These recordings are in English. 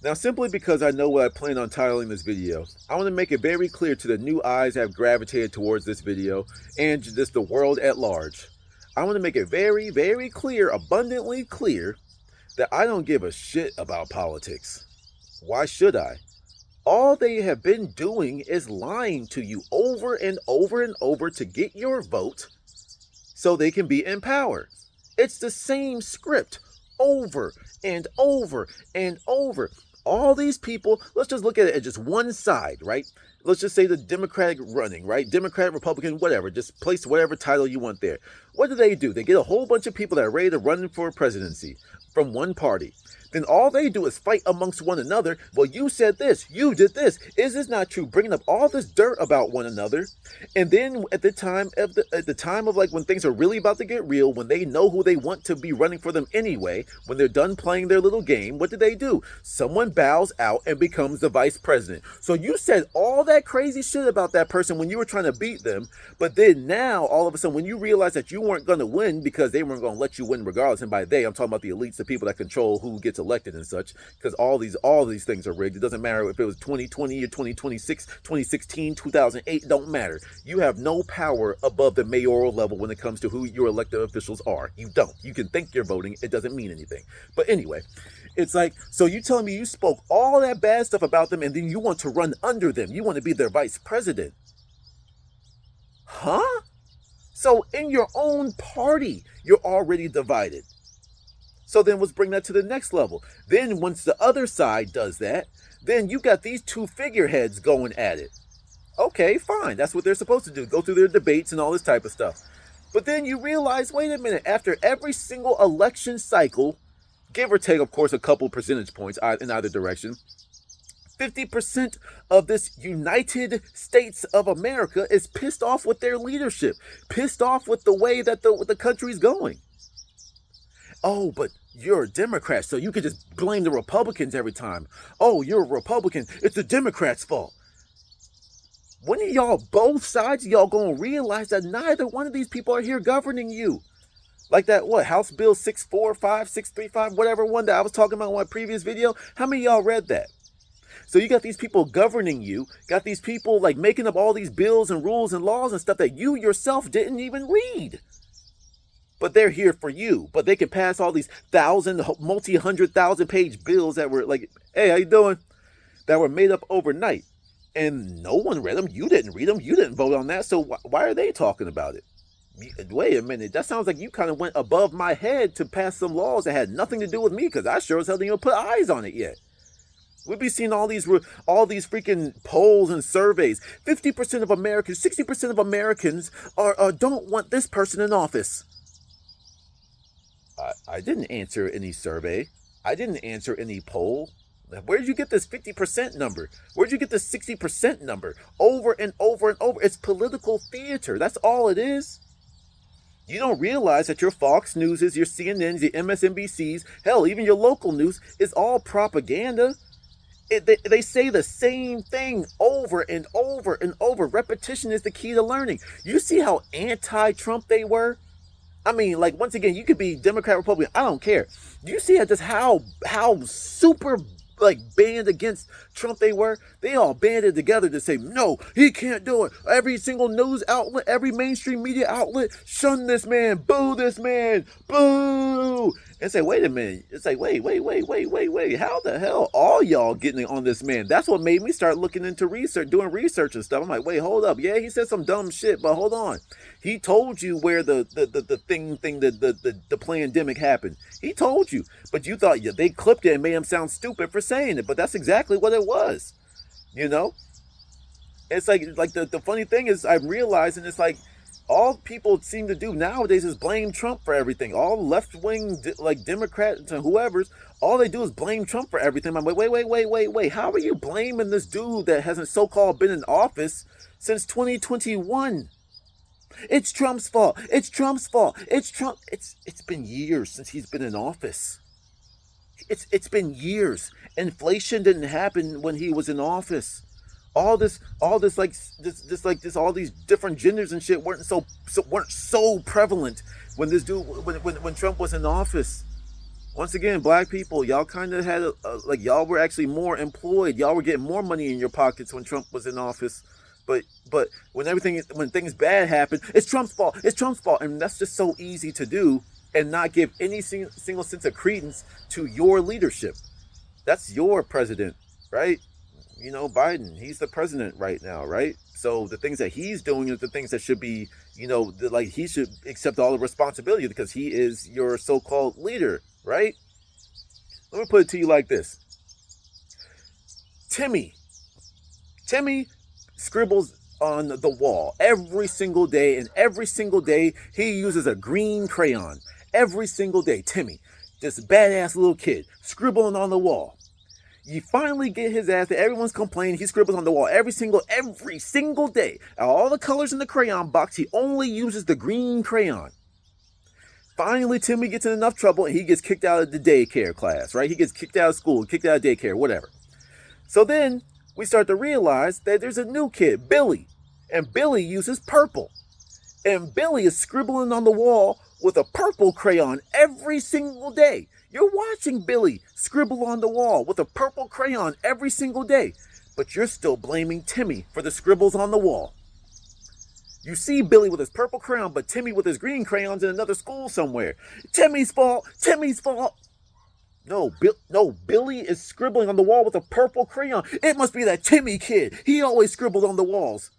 Now, simply because I know what I plan on titling this video, I want to make it very clear to the new eyes that have gravitated towards this video and just the world at large. I want to make it very, very clear, abundantly clear, that I don't give a shit about politics. Why should I? All they have been doing is lying to you over and over and over to get your vote so they can be in power. It's the same script over and over and over. All these people, let's just look at it at just one side, right? Let's just say the Democratic running, right? Democrat, Republican, whatever. Just place whatever title you want there. What do? They get a whole bunch of people that are ready to run for presidency from one party. Then all they do is fight amongst one another. Well, you said this, you did this. Is this not true? Bringing up all this dirt about one another. And then at the time of like when things are really about to get real, when they know who they want to be running for them anyway, when they're done playing their little game, what do? Someone bows out and becomes the vice president. So you said all that crazy shit about that person when you were trying to beat them, but then now all of a sudden when you realize that you weren't going to win because they weren't going to let you win regardless, and by they I'm talking about the elites, the people that control who gets elected and such, because all these things are rigged. It doesn't matter if it was 2020 or 2026, 2016, 2008, don't matter. You have no power above the mayoral level when it comes to who your elected officials are. You don't. You can think you're voting, it doesn't mean anything. But anyway, it's like, so you telling me you spoke all that bad stuff about them and then you want to run under them. You want to be their vice president. Huh? So in your own party, you're already divided. So then let's bring that to the next level. Then once the other side does that, then you got these two figureheads going at it. Okay, fine. That's what they're supposed to do. Go through their debates and all this type of stuff. But then you realize, wait a minute, after every single election cycle, give or take, of course, a couple percentage points in either direction, 50% of this United States of America is pissed off with their leadership, pissed off with the way that the country's going. Oh, but you're a Democrat, so you could just blame the Republicans every time. Oh, you're a Republican. It's the Democrats' fault. When are y'all, both sides, y'all gonna realize that neither one of these people are here governing you? Like that, what, House Bill 645, 635, whatever one that I was talking about in my previous video? How many of y'all read that? So you got these people governing you, got these people like making up all these bills and rules and laws and stuff that you yourself didn't even read. But they're here for you. But they can pass all these multi-100,000 page bills that were like, hey, how you doing? That were made up overnight. And no one read them. You didn't read them. You didn't vote on that. So why are they talking about it? Wait a minute. That sounds like you kind of went above my head to pass some laws that had nothing to do with me, because I sure as hell didn't even put eyes on it yet. We'd be seeing all these freaking polls and surveys. 50% of Americans, 60% of Americans don't want this person in office. I didn't answer any survey. I didn't answer any poll. Where did you get this 50% number? Where did you get this 60% number? Over and over and over. It's political theater. That's all it is. You don't realize that your Fox Newses, your CNNs, your MSNBCs, hell, even your local news is all propaganda. They say the same thing over and over and over. Repetition is the key to learning. You see how anti-Trump they were? I mean, like, once again, you could be Democrat, Republican, I don't care. You see how super, like, banned against Trump they were? They all banded together to say, no, he can't do it. Every single news outlet, every mainstream media outlet, shun this man, boo this man, boo. And say, wait a minute. It's like, wait. How the hell all y'all getting on this man? That's what made me start looking into research, doing research and stuff. I'm like, wait, hold up. Yeah, he said some dumb shit, but hold on. He told you where the pandemic happened. He told you, but you thought they clipped it and made him sound stupid for saying it. But that's exactly what it was. You know, it's like the funny thing is I'm realizing it's like all people seem to do nowadays is blame Trump for everything. All left-wing like Democrats and whoever's, all they do is blame Trump for everything. I'm like, wait. How are you blaming this dude that hasn't so-called been in office since 2021? It's Trump's fault. It's Trump's fault. It's Trump. It's been years since he's been in office. It's been years. Inflation didn't happen when he was in office. All these different genders and shit weren't so prevalent when this dude when Trump was in office. Once again, black people, y'all kind of had like y'all were actually more employed. Y'all were getting more money in your pockets when Trump was in office. But when things bad happen, it's Trump's fault. It's Trump's fault, and that's just so easy to do and not give any single sense of credence to your leadership. That's your president, right? You know, Biden, he's the president right now, right? So the things that he's doing is the things that should be, like he should accept all the responsibility because he is your so-called leader, right? Let me put it to you like this. Timmy scribbles on the wall every single day, and every single day he uses a green crayon. Every single day, Timmy, this badass little kid, scribbling on the wall. You finally get his ass that everyone's complaining. He scribbles on the wall every single day. Out of all the colors in the crayon box, he only uses the green crayon. Finally, Timmy gets in enough trouble and he gets kicked out of the daycare class, right? He gets kicked out of school, kicked out of daycare, whatever. So then we start to realize that there's a new kid, Billy, and Billy uses purple. And Billy is scribbling on the wall with a purple crayon every single day. You're watching Billy scribble on the wall with a purple crayon every single day, but you're still blaming Timmy for the scribbles on the wall. You see Billy with his purple crayon, but Timmy with his green crayons in another school somewhere. Timmy's fault. Timmy's fault. No, Billy is scribbling on the wall with a purple crayon. It must be that Timmy kid. He always scribbled on the walls.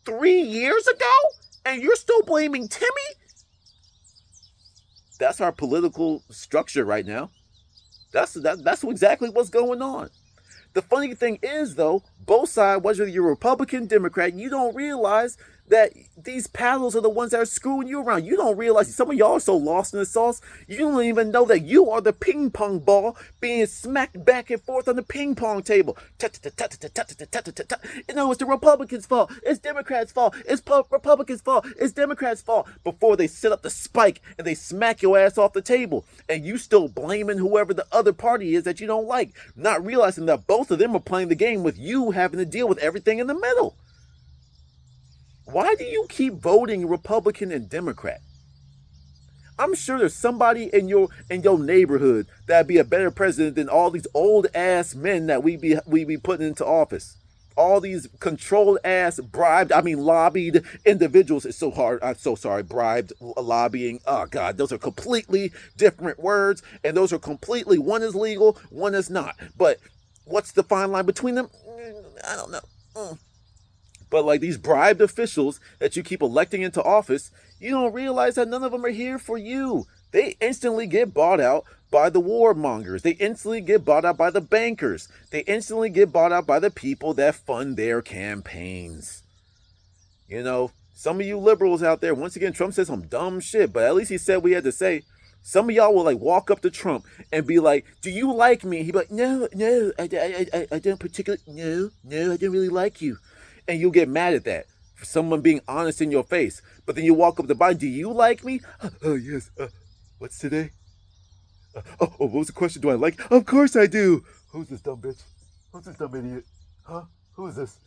3 years ago? And you're still blaming Timmy? That's our political structure right now. That's exactly what's going on. The funny thing is, though, both sides, whether you're Republican, Democrat, you don't realize that these paddles are the ones that are screwing you around. You don't realize some of y'all are so lost in the sauce, you don't even know that you are the ping pong ball being smacked back and forth on the ping pong table. You know, it's the Republicans' fault. It's Democrats' fault. It's Republicans' fault. It's Democrats' fault. Before they set up the spike and they smack your ass off the table. And you still blaming whoever the other party is that you don't like. Not realizing that both of them are playing the game with you having to deal with everything in the middle. Why do you keep voting Republican and Democrat? I'm sure there's somebody in your neighborhood that'd be a better president than all these old ass men that we be putting into office. All these controlled ass lobbied individuals. It's so hard. I'm so sorry. Bribed, lobbying. Oh God, those are completely different words, and those are completely, one is legal, one is not. But what's the fine line between them? I don't know. But like these bribed officials that you keep electing into office, you don't realize that none of them are here for you. They instantly get bought out by the warmongers. They instantly get bought out by the bankers. They instantly get bought out by the people that fund their campaigns. You know, some of you liberals out there, once again, Trump said some dumb shit, but at least he said what he had to say. Some of y'all will like walk up to Trump and be like, "Do you like me?" He'd be like, No, I don't particularly, no, I don't really like you. And you'll get mad at that for someone being honest in your face. But then you walk up to Biden, "Do you like me?" "Oh, yes. What's today? What was the question? Do I like? Of course I do." "Who's this dumb bitch? Who's this dumb idiot? Huh? Who is this?"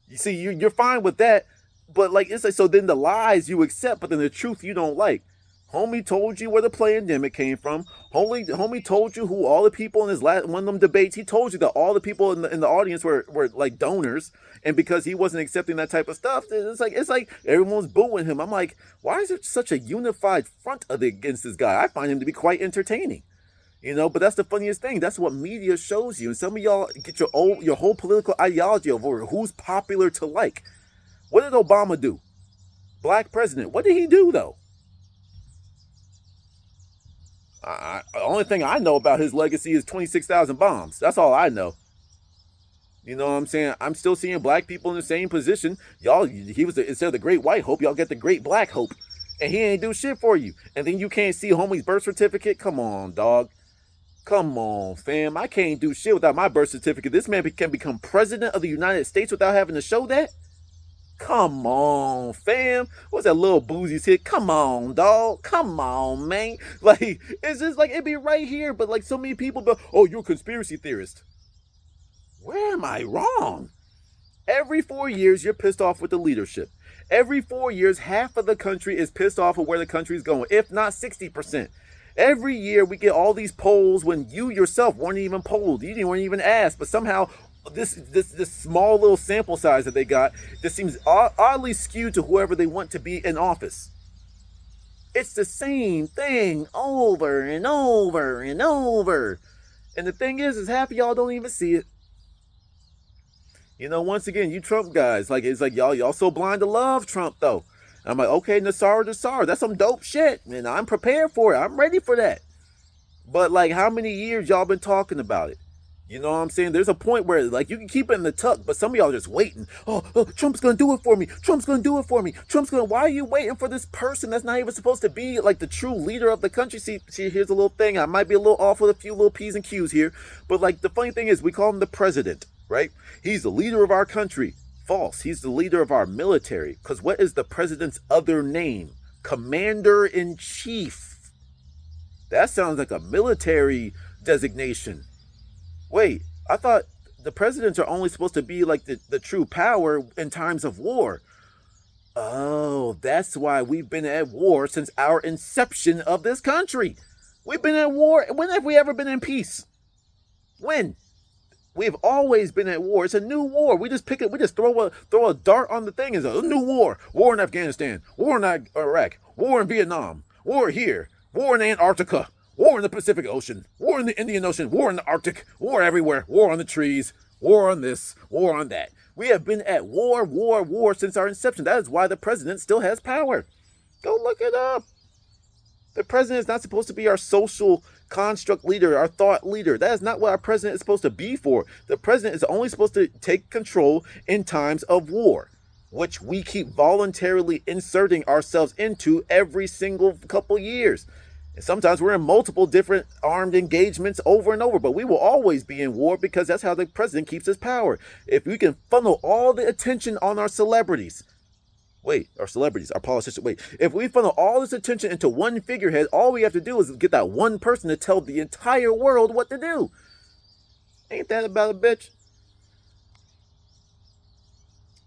You see, you're fine with that. But like, it's like, so then the lies you accept, but then the truth you don't like. Homie told you where the pandemic came from. Homie told you who all the people in his one of them debates. He told you that all the people in the audience were like donors, and because he wasn't accepting that type of stuff, it's like everyone's booing him. I'm like, why is there such a unified front against this guy? I find him to be quite entertaining, But that's the funniest thing. That's what media shows you, and some of y'all get your whole political ideology over who's popular to like. What did Obama do? Black president. What did he do though? The only thing I know about his legacy is 26,000 bombs. That's all I know. You know what I'm saying? I'm still seeing black people in the same position. Y'all, instead of the great white hope, y'all get the great black hope. And he ain't do shit for you. And then you can't see homie's birth certificate? Come on, dog. Come on, fam. I can't do shit without my birth certificate. This man can become president of the United States without having to show that? Come on, fam. What's that little boozy shit? Come on, dog. Come on, man. Like, it's just like, it'd be right here, but like so many people go, "Oh, you're a conspiracy theorist." Where am I wrong? Every 4 years, you're pissed off with the leadership. Every 4 years, half of the country is pissed off of where the country's going, if not 60%. Every year we get all these polls when you yourself weren't even polled. You weren't even asked, but somehow this small little sample size that they got just seems oddly skewed to whoever they want to be in office. It's the same thing over and over and over. And the thing is half of y'all don't even see it. You know, once again, you Trump guys, like it's like y'all so blind to love Trump though. I'm like, okay, Nassar, that's some dope shit, and I'm prepared for it. I'm ready for that. But like, how many years y'all been talking about it? You know what I'm saying? There's a point where like you can keep it in the tuck, but some of y'all are just waiting. Oh, Trump's gonna do it for me. Trump's gonna do it for me. Why are you waiting for this person that's not even supposed to be like the true leader of the country? See, here's a little thing. I might be a little off with a few little P's and Q's here, but like the funny thing is we call him the president, right? He's the leader of our country. False. He's the leader of our military. Because what is the president's other name? Commander-in-Chief. That sounds like a military designation. Wait, I thought the presidents are only supposed to be like the true power in times of war. Oh, that's why we've been at war since our inception of this country. We've been at war. When have we ever been in peace? When? We've always been at war. It's a new war. We just pick it. We just throw a dart on the thing. It's a new war. War in Afghanistan. War in Iraq. War in Vietnam. War here. War in Antarctica. War in the Pacific Ocean. War in the Indian Ocean. War in the Arctic. War everywhere. War on the trees. War on this. War on that. We have been at war since our inception. That is why the president still has power. Go look it up. The president is not supposed to be our social construct leader, our thought leader. That is not what our president is supposed to be for. The president is only supposed to take control in times of war, which we keep voluntarily inserting ourselves into every single couple years. And sometimes we're in multiple different armed engagements over and over, but we will always be in war because that's how the president keeps his power. If we can funnel all the attention on our celebrities, our politicians, if we funnel all this attention into one figurehead, all we have to do is get that one person to tell the entire world what to do. Ain't that about a bitch?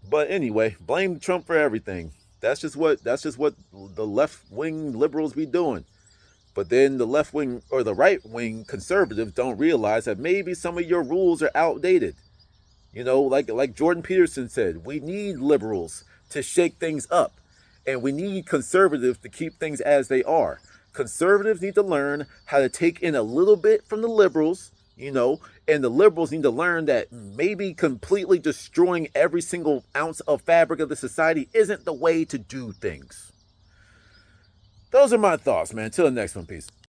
But anyway, blame Trump for everything. That's just what the left-wing liberals be doing. But then the left-wing or the right-wing conservatives don't realize that maybe some of your rules are outdated. You know, like Jordan Peterson said, we need liberals to shake things up, and we need conservatives to keep things as they are. Conservatives need to learn how to take in a little bit from the liberals, you know, and the liberals need to learn that maybe completely destroying every single ounce of fabric of the society isn't the way to do things. Those are my thoughts, man. Till the next one, peace.